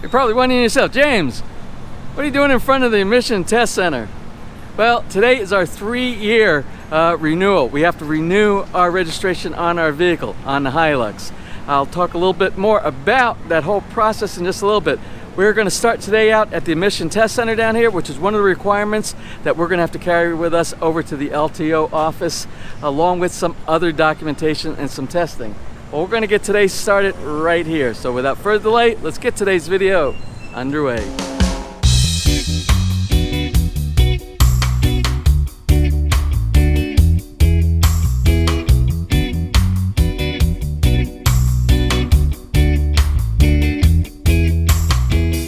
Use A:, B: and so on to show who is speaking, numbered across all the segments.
A: You're probably wondering yourself, James, what are you doing in front of the Emission Test Center? Well, today is our 3-year renewal. We have to renew our registration on our vehicle, on the Hilux. I'll talk a little bit more about that whole process in just a little bit. We're going to start today out at the Emission Test Center down here, which is one of the requirements that we're going to have to carry with us over to the LTO office, along with some other documentation and some testing. Well, we're going to get today started right here. So without further delay, let's get today's video underway.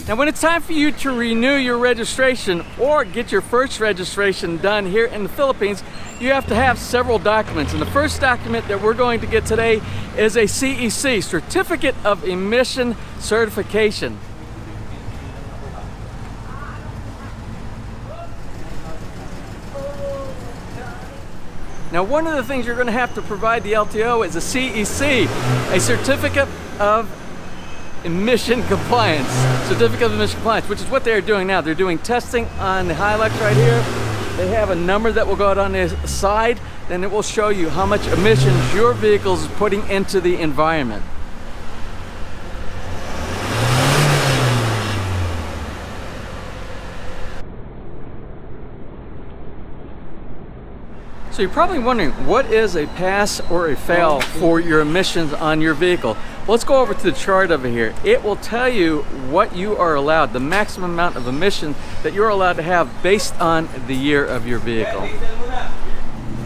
A: Now, when it's time for you to renew your registration or get your first registration done here in the Philippines, you have to have several documents. And the first document that we're going to get today is a CEC, Certificate of Emission Certification. Now, one of the things you're going to have to provide the LTO is a CEC, a Certificate of Emission Compliance. Certificate of Emission Compliance, which is what they're doing now. They're doing testing on the Hilux right here. They have a number that will go out on the side, then it will show you how much emissions your vehicle is putting into the environment. So you're probably wondering, what is a pass or a fail for your emissions on your vehicle? Well, let's go over to the chart over here. It will tell you what you are allowed, the maximum amount of emission that you're allowed to have based on the year of your vehicle.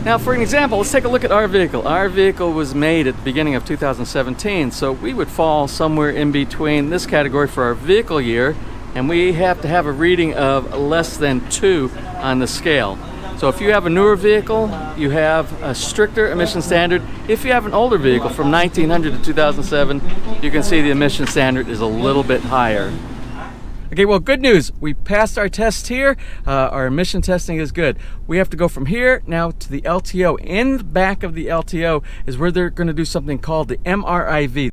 A: Now, for an example, let's take a look at our vehicle. Our vehicle was made at the beginning of 2017, so we would fall somewhere in between this category for our vehicle year, and we have to have a reading of less than 2 on the scale. So if you have a newer vehicle, you have a stricter emission standard. If you have an older vehicle from 1900 to 2007, you can see the emission standard is a little bit higher. Okay, well, good news. We passed our test here. Our emission testing is good. We have to go from here now to the LTO. In the back of the LTO is where they're going to do something called the MRIV.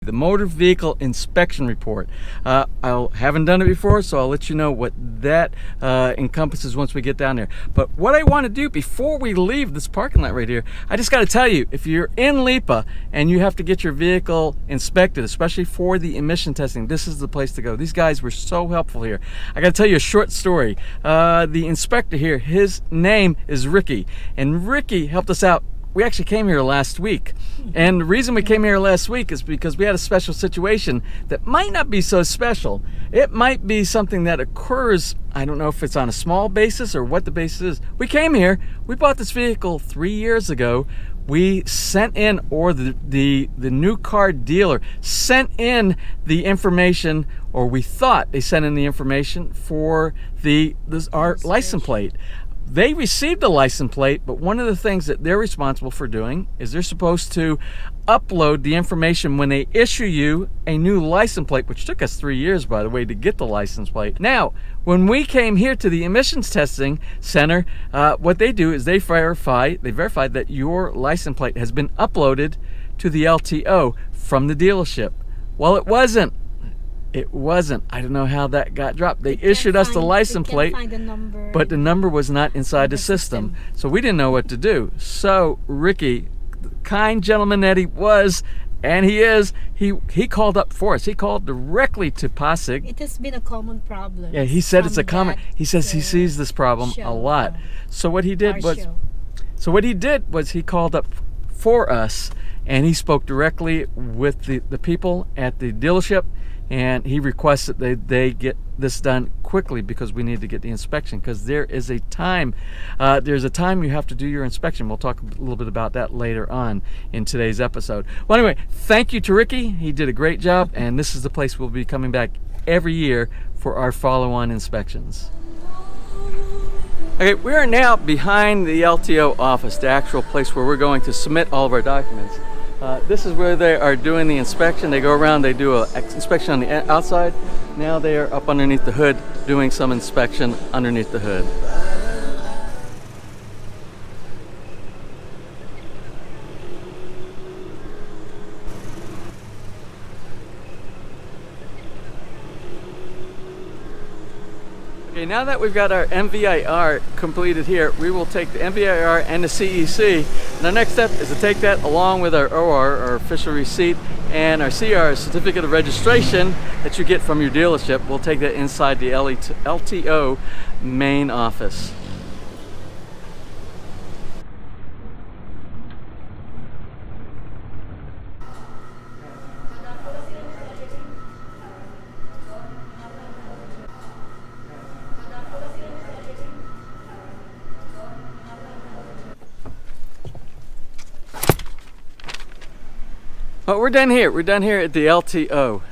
A: The Motor Vehicle Inspection Report. I haven't done it before, so I'll let you know what that encompasses once we get down there. But what I want to do before we leave this parking lot right here, I just got to tell you, if you're in Lipa and you have to get your vehicle inspected, especially for the emission testing, this is the place to go. These guys were so helpful here. I got to tell you a short story. The inspector here, his name is Ricky, and Ricky helped us out. We actually came here last week, and the reason we came here last week is because we had a special situation that might not be so special. It might be something that occurs, I don't know if it's on a small basis or what the basis is. We came here, we bought this vehicle 3 years ago. We sent in, or the new car dealer sent in the information, or we thought they sent in the information for our license plate. They received the license plate, but one of the things that they're responsible for doing is they're supposed to upload the information when they issue you a new license plate, which took us 3 years, by the way, to get the license plate. Now, when we came here to the emissions testing center, what they do is they verify that your license plate has been uploaded to the LTO from the dealership. Well, it wasn't. It wasn't. I don't know how that got dropped. They issued us the license plate, but the number was not inside the system. So we didn't know what to do. So Ricky, the kind gentleman that he was, and he is, he called up for us. He called directly to PASIG.
B: It has been a common problem.
A: Yeah, he said it's a common. He says he sees this problem a lot. So what he did was he called up for us, and he spoke directly with the people at the dealership. And he requested that they get this done quickly because we need to get the inspection, because there is a time you have to do your inspection. We'll talk a little bit about that later on in today's episode. Well, anyway, thank you to Ricky. He did a great job, and this is the place we'll be coming back every year for our follow-on inspections. Okay, we are now behind the LTO office, the actual place where we're going to submit all of our documents. This is where they are doing the inspection. They go around, they do an inspection on the outside. Now they are up underneath the hood doing some inspection underneath the hood. Okay, now that we've got our MVIR completed here, we will take the MVIR and the CEC. And our next step is to take that along with our OR, our official receipt, and our CR, certificate of registration, that you get from your dealership. We'll take that inside the LTO main office. But we're done here. We're done here at the LTO,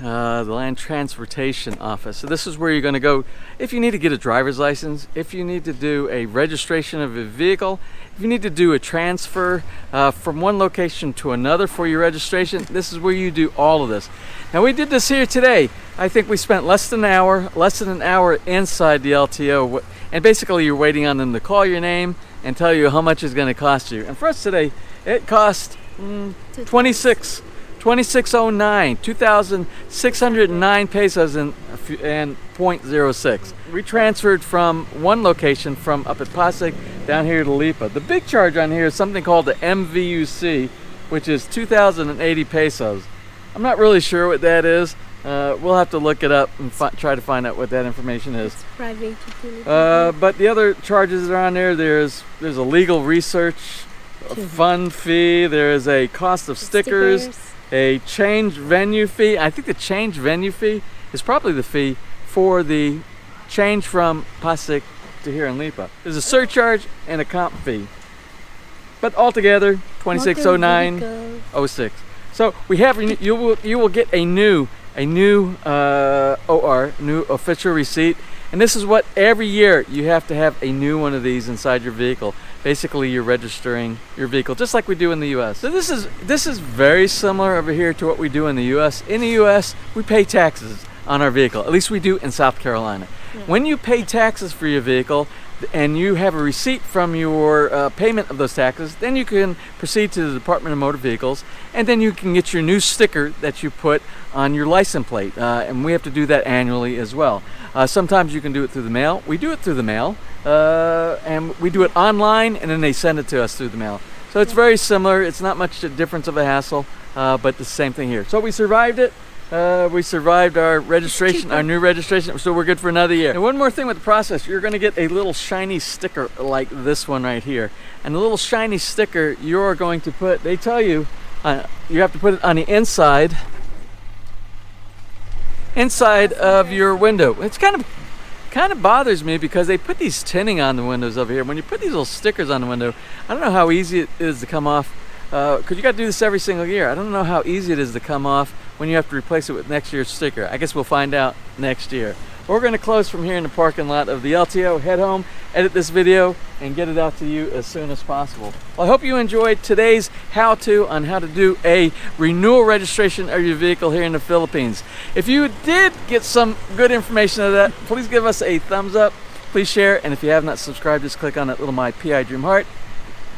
A: the Land Transportation Office. So this is where you're going to go if you need to get a driver's license, if you need to do a registration of a vehicle, if you need to do a transfer from one location to another for your registration. This is where you do all of this. Now we did this here today. I think we spent less than an hour inside the LTO, and basically you're waiting on them to call your name and tell you how much it's going to cost you. And for us today, it cost 2609, 2,609 pesos and 0.06. We transferred from one location from up at Pasig down here to Lipa. The big charge on here is something called the MVUC, which is 2,080 pesos. I'm not really sure what that is. We'll have to look it up and try to find out what that information is.
B: It's private utility.
A: But the other charges that are on there, there's a legal research, a fund fee, there's a cost of stickers, a change venue fee. I think the change venue fee is probably the fee for the change from Pasig to here in Lipa. There's a surcharge and a comp fee. But altogether, 2609.06. So we have, you will get a new OR, new official receipt. And this is what every year you have to have a new one of these inside your vehicle. Basically, you're registering your vehicle just like we do in the U.S. So this is very similar over here to what we do in the U.S. In the U.S., we pay taxes on our vehicle. At least we do in South Carolina. Yeah. When you pay taxes for your vehicle and you have a receipt from your payment of those taxes, then you can proceed to the Department of Motor Vehicles, and then you can get your new sticker that you put on your license plate. And we have to do that annually as well. Sometimes you can do it through the mail. We do it through the mail, and we do it online, and then they send it to us through the mail. So it's very similar. It's not much a difference of a hassle, but the same thing here. So we survived it. We survived our registration, our new registration, so we're good for another year. And one more thing with the process, you're going to get a little shiny sticker like this one right here. And the little shiny sticker you're going to put, they tell you, you have to put it on the inside of your window. It's kind of bothers me because they put these tinning on the windows over here. When you put these little stickers on the window, I don't know how easy it is to come off, because you got to do this every single year. I don't know how easy it is to come off when you have to replace it with next year's sticker. I guess we'll find out next year. We're going to close from here in the parking lot of the LTO, head home, edit this video, and get it out to you as soon as possible. Well, I hope you enjoyed today's how-to on how to do a renewal registration of your vehicle here in the Philippines. If you did get some good information out of that, please give us a thumbs up, please share, and if you have not subscribed, just click on that little My PI Dream Heart,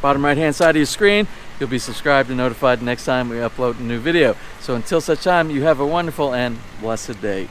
A: bottom right-hand side of your screen. You'll be subscribed and notified next time we upload a new video. So until such time, you have a wonderful and blessed day.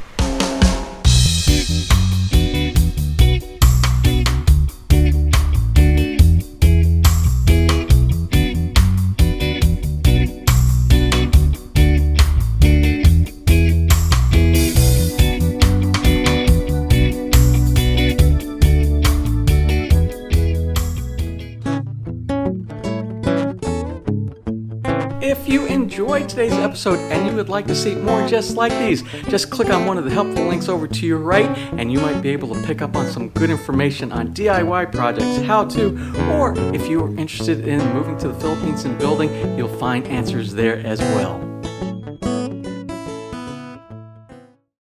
A: If you enjoyed today's episode and you would like to see more just like these, just click on one of the helpful links over to your right and you might be able to pick up on some good information on DIY projects, how to, or if you are interested in moving to the Philippines and building, you'll find answers there as well.